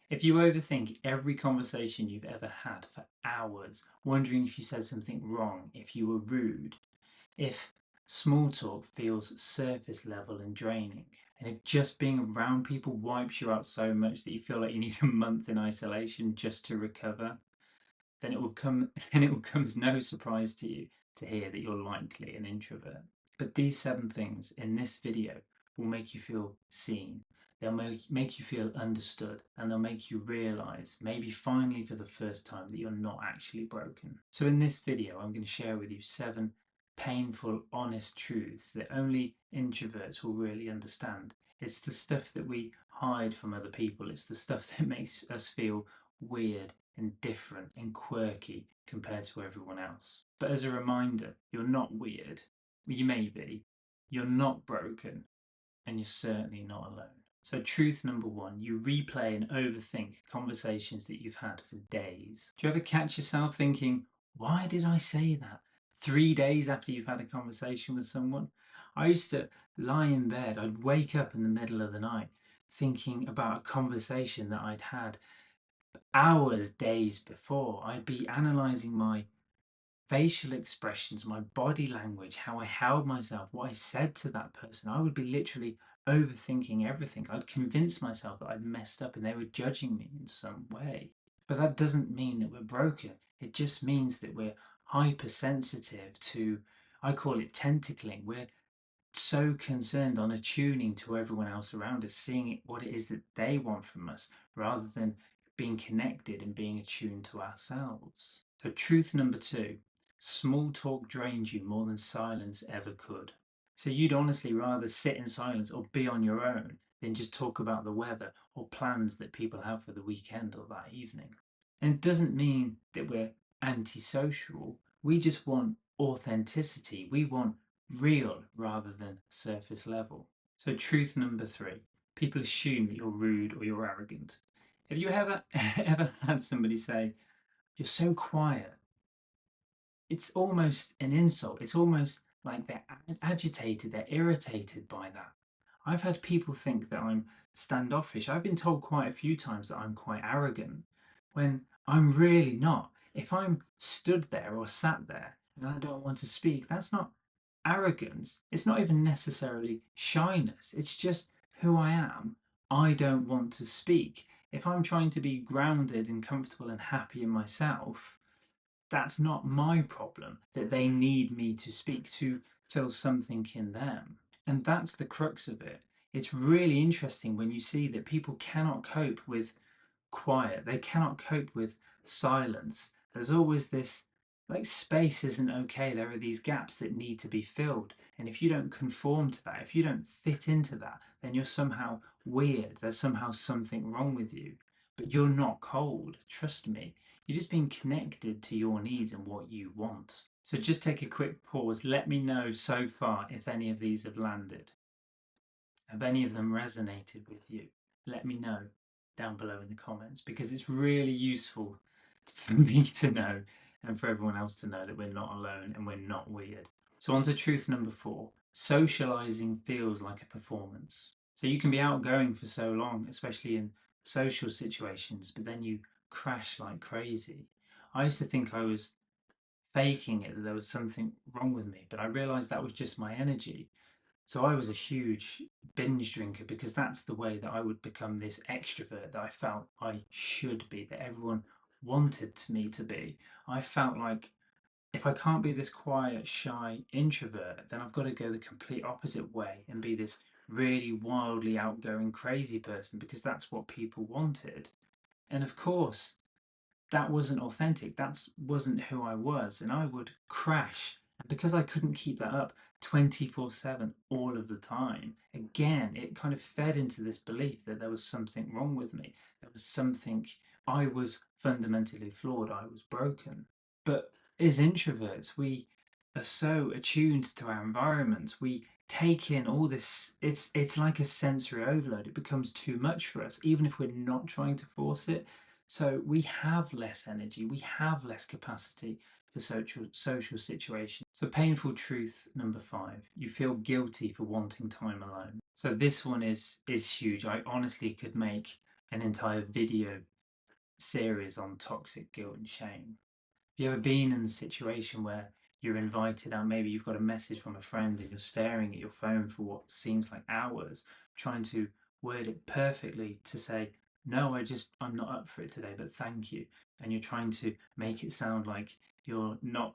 If you overthink every conversation you've ever had for hours, wondering if you said something wrong, if you were rude, if small talk feels surface level and draining, and if just being around people wipes you out so much that you feel like you need a month in isolation just to recover, then it will come then it will come as no surprise to you to hear that you're likely an introvert. But these 7 things in this video will make you feel seen. They'll make you feel understood, and they'll make you realize, maybe finally for the first time, that you're not actually broken. So in this video, I'm going to share with you 7 painful, honest truths that only introverts will really understand. It's the stuff that we hide from other people. It's the stuff that makes us feel weird and different and quirky compared to everyone else. But as a reminder, you're not weird. You may be. You're not broken, and you're certainly not alone. So, truth number 1, you replay and overthink conversations that you've had for days. Do you ever catch yourself thinking, why did I say that? 3 days after you've had a conversation with someone? I used to lie in bed, I'd wake up in the middle of the night thinking about a conversation that I'd had hours, days before. I'd be analyzing my facial expressions, my body language, how I held myself, what I said to that person. I would be literally overthinking everything. I'd convince myself that I'd messed up and they were judging me in some way. But that doesn't mean that we're broken. It just means that we're hypersensitive to, I call it tentacling. We're so concerned on attuning to everyone else around us, seeing what it is that they want from us, rather than being connected and being attuned to ourselves. So, truth number 2, small talk drains you more than silence ever could. So, you'd honestly rather sit in silence or be on your own than just talk about the weather or plans that people have for the weekend or that evening. And it doesn't mean that we're antisocial, we just want authenticity. We want real rather than surface level. So, truth number 3, people assume that you're rude or you're arrogant. Have you ever ever had somebody say, "You're so quiet"? It's almost an insult. It's almost like they're agitated, they're irritated by that. I've had people think that I'm standoffish. I've been told quite a few times that I'm quite arrogant when I'm really not. If I'm stood there or sat there and I don't want to speak, that's not arrogance. It's not even necessarily shyness. It's just who I am. I don't want to speak. If I'm trying to be grounded and comfortable and happy in myself, that's not my problem that they need me to speak to fill something in them. And that's the crux of it. It's really interesting when you see that people cannot cope with quiet, they cannot cope with silence. There's always this, like, space isn't okay. There are these gaps that need to be filled. And if you don't conform to that, if you don't fit into that, then you're somehow weird. There's somehow something wrong with you. But you're not cold. Trust me. You're just being connected to your needs and what you want. So just take a quick pause. Let me know so far if any of these have landed. Have any of them resonated with you? Let me know down below in the comments, because it's really useful for me to know and for everyone else to know that we're not alone and we're not weird. So, on to truth number 4, socializing feels like a performance. So, you can be outgoing for so long, especially in social situations, but then you crash like crazy. I used to think I was faking it, that there was something wrong with me, but I realized that was just my energy. So I was a huge binge drinker because that's the way that I would become this extrovert that I felt I should be, that everyone wanted me to be. I felt like if I can't be this quiet, shy introvert, then I've got to go the complete opposite way and be this really wildly outgoing, crazy person, because that's what people wanted. And of course, that wasn't authentic. That wasn't who I was. And I would crash. And because I couldn't keep that up 24/7 all of the time, again, it kind of fed into this belief that there was something wrong with me. There was something, I was fundamentally flawed. I was broken. But as introverts, we are so attuned to our environment. We take in all this. It's like a sensory overload. It becomes too much for us, even if we're not trying to force it. So we have less energy, we have less capacity for social situations. So, painful truth number 5, you feel guilty for wanting time alone. So this one is huge. I honestly could make an entire video series on toxic guilt and shame. Have you ever been in a situation where you're invited out, maybe you've got a message from a friend and you're staring at your phone for what seems like hours, trying to word it perfectly to say, no, I'm not up for it today, but thank you. And you're trying to make it sound like you're not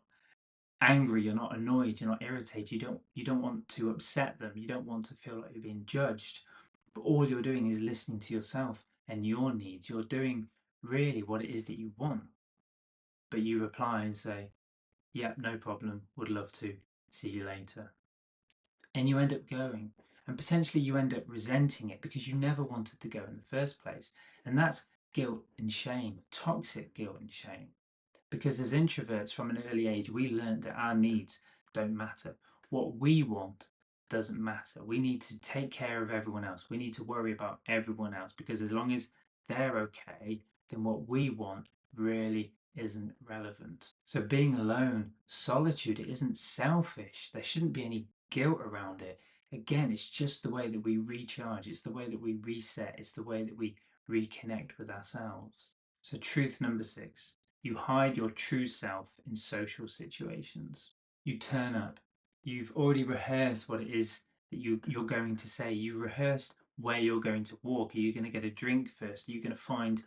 angry, you're not annoyed, you're not irritated, you don't want to upset them, you don't want to feel like you're being judged. But all you're doing is listening to yourself and your needs. You're doing really what it is that you want. But you reply and say, yep, no problem, would love to, see you later. And you end up going. And potentially you end up resenting it because you never wanted to go in the first place. And that's guilt and shame, toxic guilt and shame. Because as introverts from an early age, we learned that our needs don't matter. What we want doesn't matter. We need to take care of everyone else. We need to worry about everyone else because as long as they're okay, then what we want really isn't relevant. So being alone, solitude, it isn't selfish. There shouldn't be any guilt around it. Again, it's just the way that we recharge. It's the way that we reset. It's the way that we reconnect with ourselves. So truth number 6. You hide your true self in social situations. You turn up. You've already rehearsed what it is that you're going to say. You've rehearsed where you're going to walk. Are you going to get a drink first? Are you going to find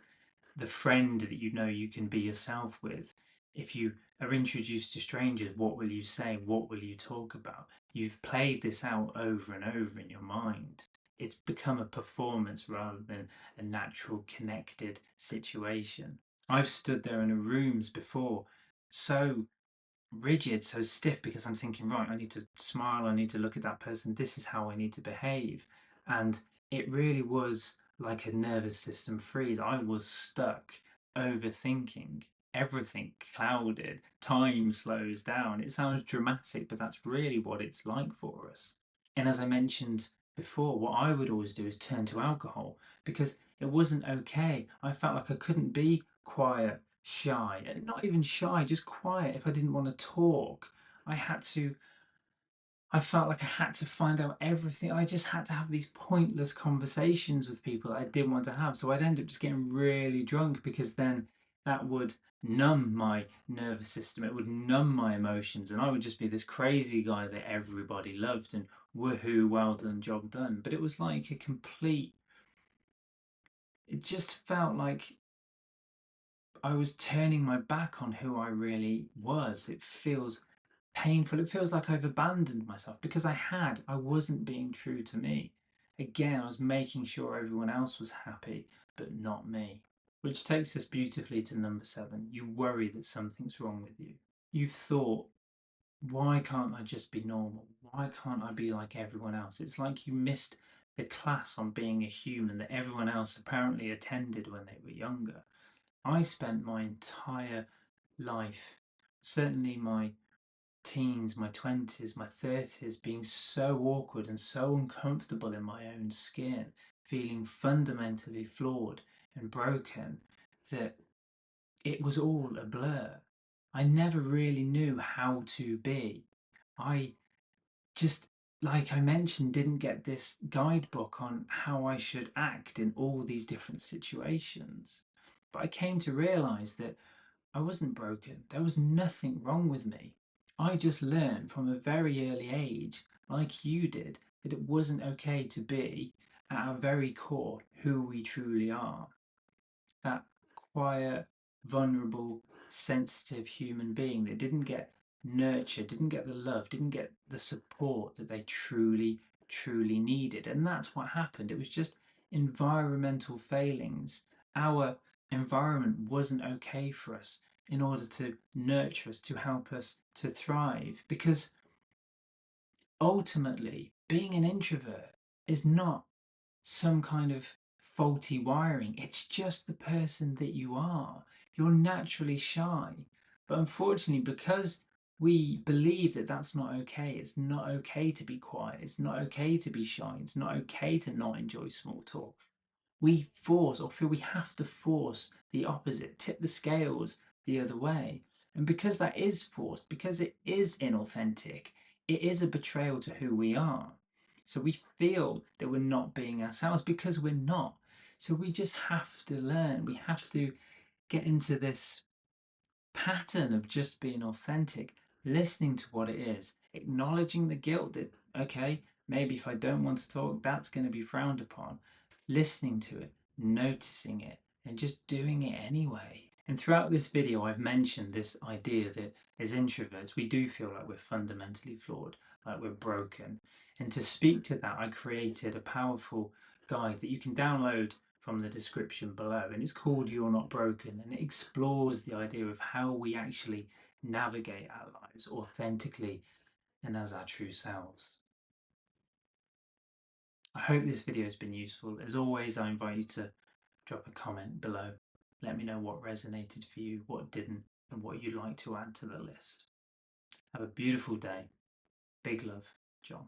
the friend that you know you can be yourself with? If you are introduced to strangers, what will you say? What will you talk about? You've played this out over and over in your mind. It's become a performance rather than a natural connected situation. I've stood there in rooms before, so rigid, so stiff, because I'm thinking, right, I need to smile, I need to look at that person, this is how I need to behave. And it really was like a nervous system freeze. I was stuck, overthinking, everything clouded, time slows down. It sounds dramatic, but that's really what it's like for us. And as I mentioned before, what I would always do is turn to alcohol because it wasn't okay. I felt like I couldn't be quiet, shy, and not even shy, just quiet if I didn't want to talk. I had to, I felt like I had to find out everything. I just had to have these pointless conversations with people that I didn't want to have. So I'd end up just getting really drunk because then that would numb my nervous system. It would numb my emotions. And I would just be this crazy guy that everybody loved and woohoo, well done, job done. But it was like a complete, it just felt like I was turning my back on who I really was. It feels painful. It feels like I've abandoned myself because I wasn't being true to me. Again, I was making sure everyone else was happy, but not me. Which takes us beautifully to number 7. You worry that something's wrong with you. You've thought, why can't I just be normal? Why can't I be like everyone else? It's like you missed the class on being a human that everyone else apparently attended when they were younger. I spent my entire life, certainly my teens, my 20s, my 30s, being so awkward and so uncomfortable in my own skin, feeling fundamentally flawed and broken, that it was all a blur. I never really knew how to be. I just, like I mentioned, didn't get this guidebook on how I should act in all these different situations. But I came to realize that I wasn't broken. There was nothing wrong with me. I just learned from a very early age, like you did, that it wasn't okay to be, at our very core, who we truly are. That quiet, vulnerable, sensitive human being that didn't get nurtured, didn't get the love, didn't get the support that they truly, truly needed. And that's what happened. It was just environmental failings. Our environment wasn't okay for us in order to nurture us, to help us to thrive. Because ultimately, being an introvert is not some kind of faulty wiring. It's just the person that you are. You're naturally shy. But unfortunately, because we believe that that's not okay, it's not okay to be quiet, it's not okay to be shy, it's not okay to not enjoy small talk. We force or feel we have to force the opposite, tip the scales the other way. And because that is forced, because it is inauthentic, it is a betrayal to who we are. So we feel that we're not being ourselves because we're not. So we just have to learn. We have to get into this pattern of just being authentic, listening to what it is, acknowledging the guilt that, okay, maybe if I don't want to talk, that's going to be frowned upon, listening to it, noticing it, and just doing it anyway. And throughout this video, I've mentioned this idea that as introverts, we do feel like we're fundamentally flawed, like we're broken. And to speak to that, I created a powerful guide that you can download from the description below, and it's called You're Not Broken, and it explores the idea of how we actually navigate our lives authentically and as our true selves. I hope this video has been useful. As always, I invite you to drop a comment below. Let me know what resonated for you, what didn't, and what you'd like to add to the list. Have a beautiful day. Big love, John.